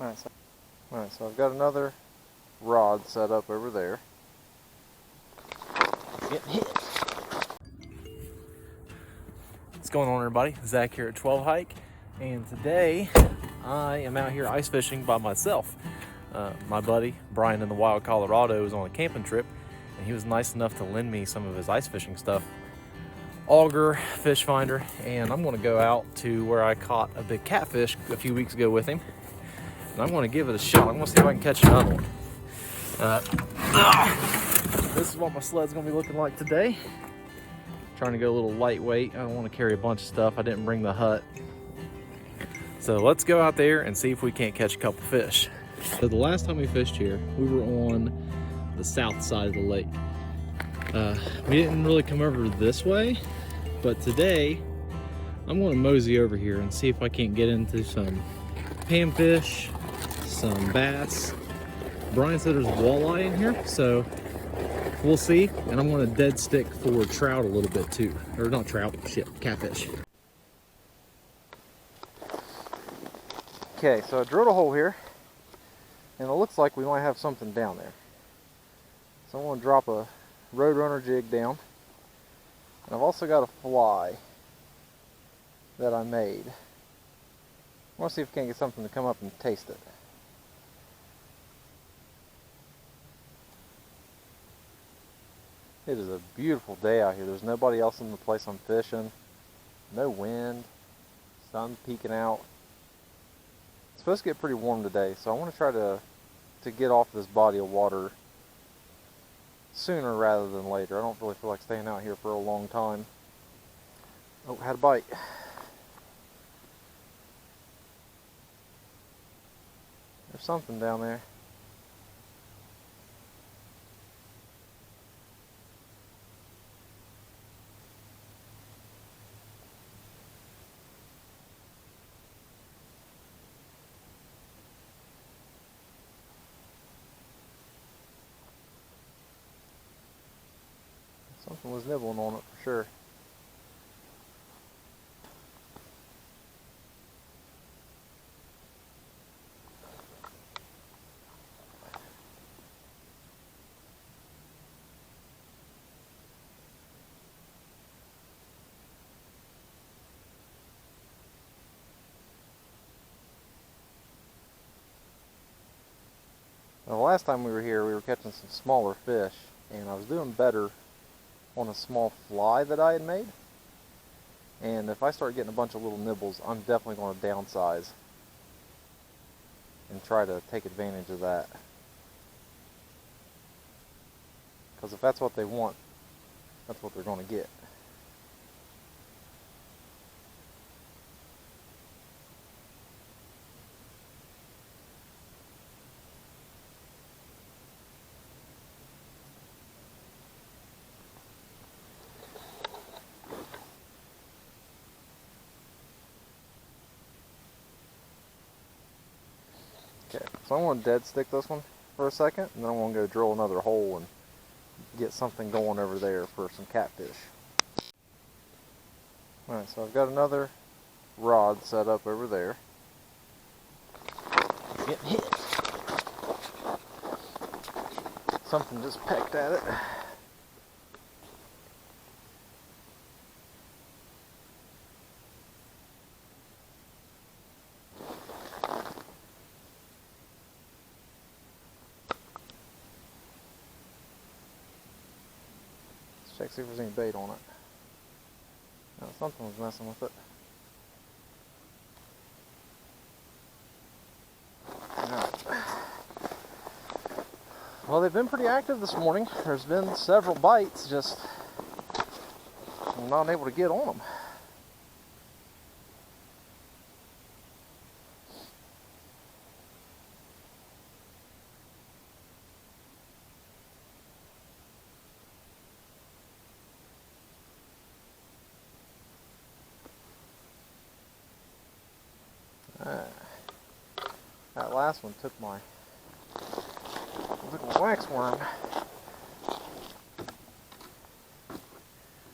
Alright, so I've got another rod set up over there. Getting hit. What's going on, everybody? Zach here at 12 Hike, and today I am out here ice fishing by myself. My buddy Brian in the Wild, Colorado is on a camping trip, and he was nice enough to lend me some of his ice fishing stuff. Auger, fish finder, and I'm going to go out to where I caught a big catfish a few weeks ago with him. And I'm going to give it a shot. I'm going to see if I can catch another one. This is what my sled's going to be looking like today. Trying to go a little lightweight. I don't want to carry a bunch of stuff. I didn't bring the hut. So let's go out there and see if we can't catch a couple fish. So the last time we fished here, we were on the south side of the lake. We didn't really come over this way, but today I'm going to mosey over here and see if I can't get into some panfish, some bass. Brian said there's a walleye in here, so we'll see. And I'm going to dead stick for trout a little bit too. Or not trout, shit, catfish. Okay, so I drilled a hole here, and it looks like we might have something down there. So I'm going to drop a Roadrunner jig down. And I've also got a fly that I made. I want to see if I can get something to come up and taste it. It is a beautiful day out here. There's nobody else in the place I'm fishing. No wind. Sun peeking out. It's supposed to get pretty warm today, so I want to try to get off this body of water sooner rather than later. I don't really feel like staying out here for a long time. Oh, had a bite. There's something down there. Something was nibbling on it for sure. Now, the last time we were here, we were catching some smaller fish, and I was doing better on a small fly that I had made. And if I start getting a bunch of little nibbles, I'm definitely going to downsize and try to take advantage of that. Because if that's what they want, that's what they're going to get. Okay, so I'm going to dead stick this one for a second, and then I'm going to go drill another hole and get something going over there for some catfish. Alright, so I've got another rod set up over there. Getting hit. Something just pecked at it. Check, see if there's any bait on it. No, something was messing with it. Alright. Well, they've been pretty active this morning. There's been several bites, just I'm not able to get on them. That last one took my wax worm.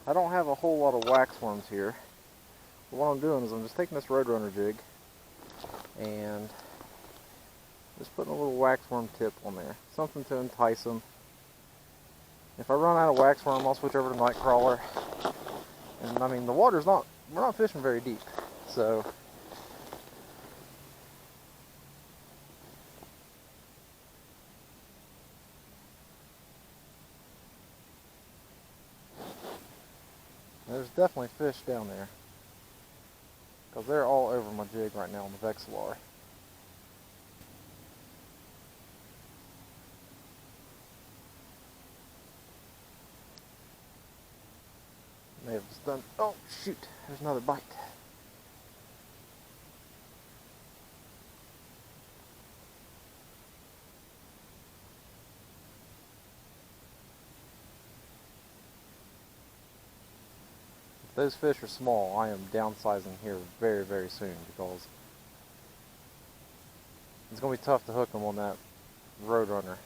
I don't have a whole lot of wax worms here. But what I'm doing is I'm just taking this Roadrunner jig and Just putting a little waxworm tip on there, something to entice them. If I run out of waxworm, I'll switch over to night crawler. And I mean, the water's not, we're not fishing very deep, so there's definitely fish down there, because they're all over my jig right now on the Vexilar. May have just done, oh shoot, there's another bite. If those fish are small, I am downsizing here very, very soon, because it's going to be tough to hook them on that Roadrunner.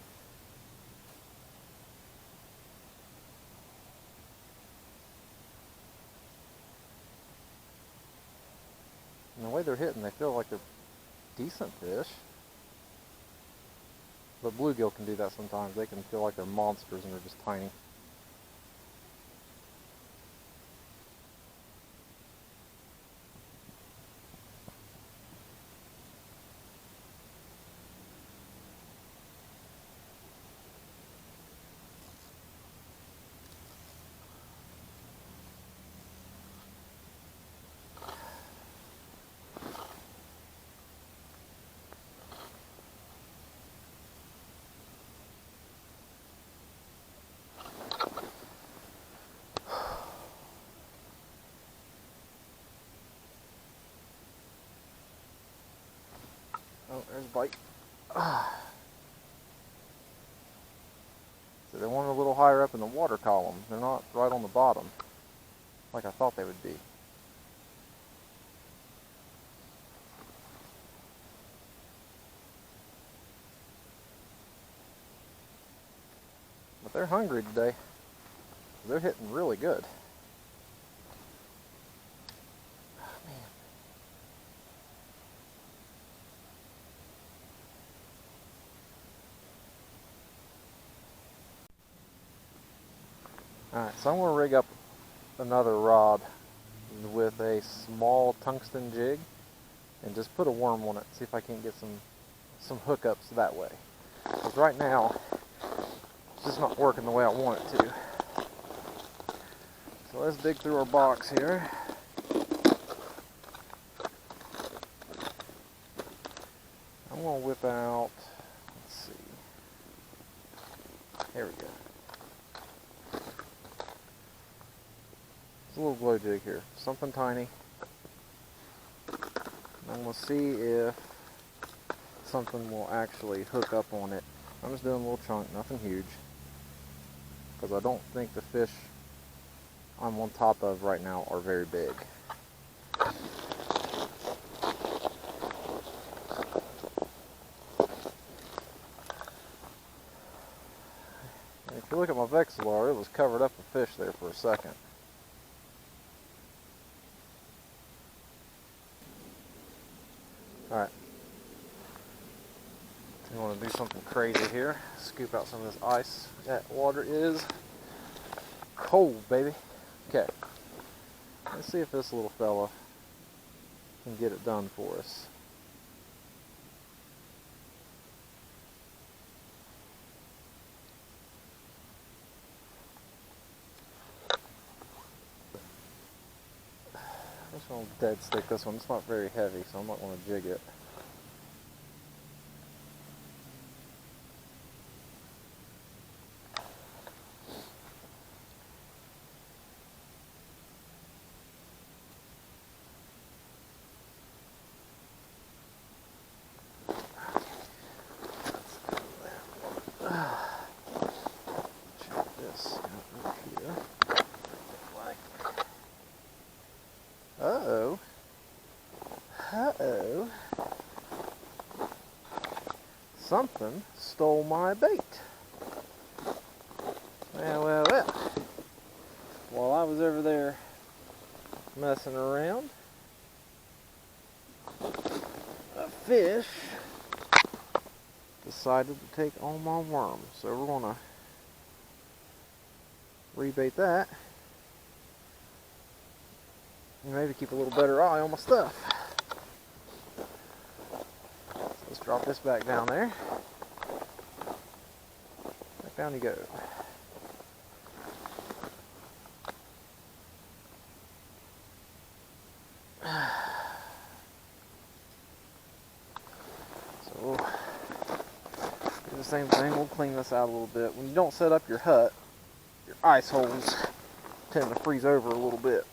And the way they're hitting, they feel like they're decent fish. But bluegill can do that sometimes. They can feel like they're monsters and they're just tiny. Oh, there's a bite. So they want a little higher up in the water column. They're not right on the bottom, like I thought they would be. But they're hungry today. They're hitting really good. Alright, so I'm going to rig up another rod with a small tungsten jig and just put a worm on it, see if I can't get some hookups that way. Because right now, it's just not working the way I want it to. So let's dig through our box here. I'm going to whip out, let's see, there we go. A little glow jig here, something tiny. I'm going to see if something will actually hook up on it. I'm just doing a little chunk, nothing huge, because I don't think the fish I'm on top of right now are very big. And if you look at my Vexilar, it was covered up with fish there for a second. Alright, I want to do something crazy here. Scoop out some of this ice. That water is cold, baby. Okay, let's see if this little fella can get it done for us. I'm just going to dead stick this one. It's not very heavy, so I'm not going to jig it. Check this out right here. Uh-oh. Uh-oh. Something stole my bait. Well. While I was over there messing around, a fish decided to take all my worms. So we're gonna rebait that. And maybe keep a little better eye on my stuff. So let's drop this back down there. Back down you go. So we'll do the same thing. We'll clean this out a little bit. When you don't set up your hut, your ice holes tend to freeze over a little bit.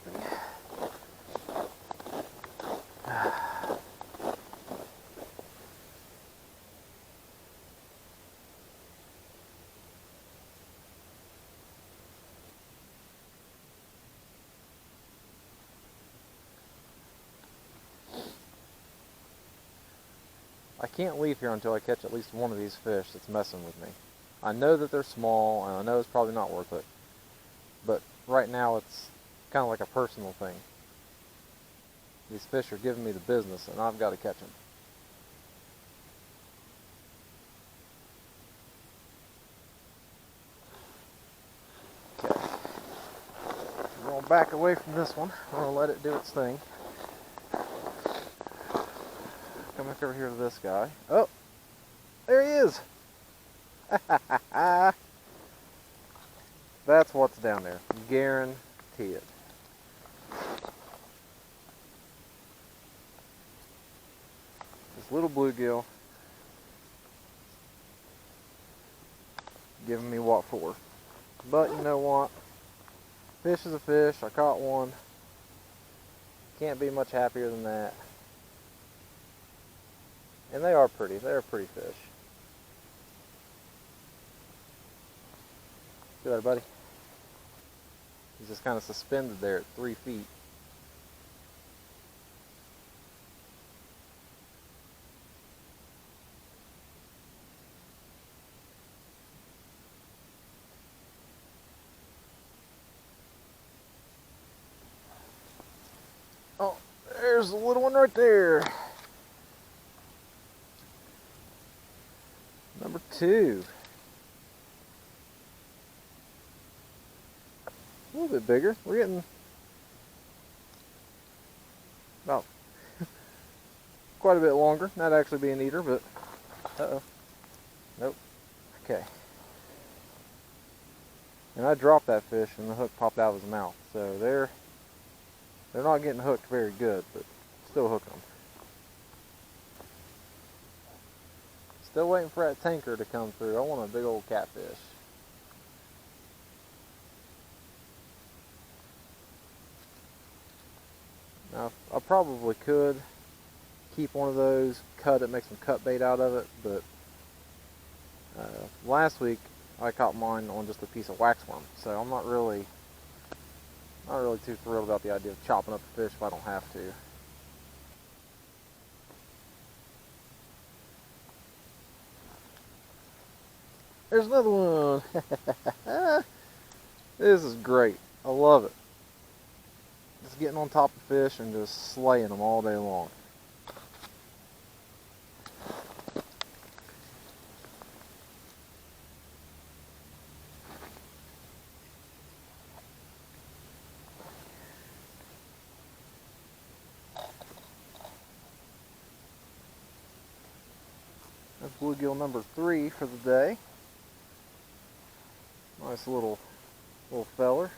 I can't leave here until I catch at least one of these fish that's messing with me. I know that they're small, and I know it's probably not worth it. But right now it's kind of like a personal thing. These fish are giving me the business, and I've got to catch them. Okay. We're going to back away from this one. We're going to let it do its thing. Come back over here to this guy. Oh, there he is. That's what's down there. Guarantee it. This little bluegill giving me what for. But you know what? Fish is a fish. I caught one. Can't be much happier than that. And they are pretty. They're a pretty fish. See that, buddy? He's just kind of suspended there at 3 feet. Oh, there's the little one right there. Number 2. A little bit bigger. We're getting about quite a bit longer. Not actually being an eater, but uh-oh. Nope. Okay. And I dropped that fish and the hook popped out of his mouth. So they're not getting hooked very good, but still hooking them. Still waiting for that tanker to come through. I want a big old catfish. Now, I probably could keep one of those, cut it, make some cut bait out of it, but last week I caught mine on just a piece of waxworm, so I'm not really too thrilled about the idea of chopping up the fish if I don't have to. There's another one. This is great. I love it. Just getting on top of fish and just slaying them all day long. That's bluegill number 3 for the day. Nice little feller.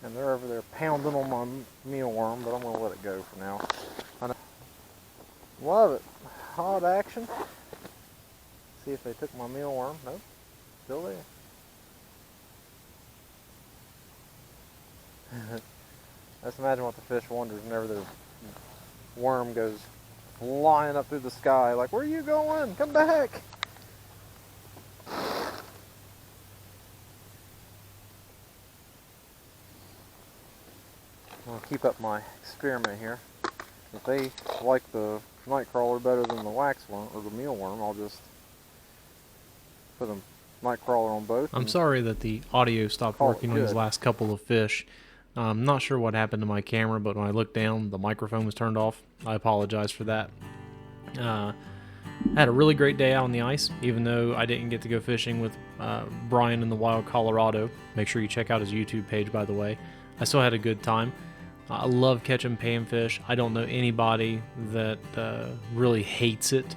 And they're over there pounding on my mealworm, but I'm going to let it go for now. Love it. Hot action. See if they took my mealworm. Nope. Still there. Let's imagine what the fish wonders whenever their worm goes flying up through the sky. Like, where are you going? Come back. I'll keep up my experiment here. If they like the night crawler better than the waxworm or the mealworm, I'll just put a night crawler on both. I'm sorry that the audio stopped working on these last couple of fish. I'm not sure what happened to my camera, but when I looked down, the microphone was turned off. I apologize for that. I had a really great day out on the ice, even though I didn't get to go fishing with Brian in the Wild Colorado. Make sure you check out his YouTube page, by the way. I still had a good time. I love catching panfish. I don't know anybody that really hates it.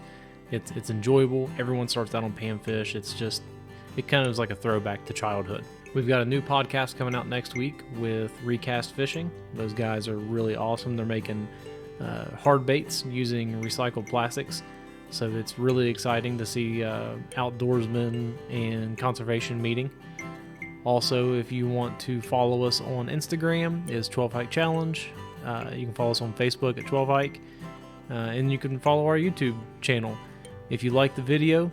It's enjoyable. Everyone starts out on panfish. It kind of is like a throwback to childhood. We've got a new podcast coming out next week with Recast Fishing. Those guys are really awesome. They're making hard baits using recycled plastics. So it's really exciting to see outdoorsmen and conservation meeting. Also, if you want to follow us on Instagram, is 12 Hike Challenge. You can follow us on Facebook at 12 Hike. And you can follow our YouTube channel. If you like the video,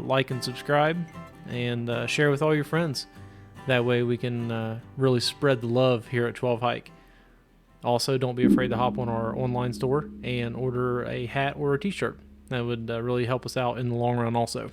like and subscribe, and share with all your friends. That way we can really spread the love here at 12 Hike. Also, don't be afraid to hop on our online store and order a hat or a t-shirt. That would really help us out in the long run also.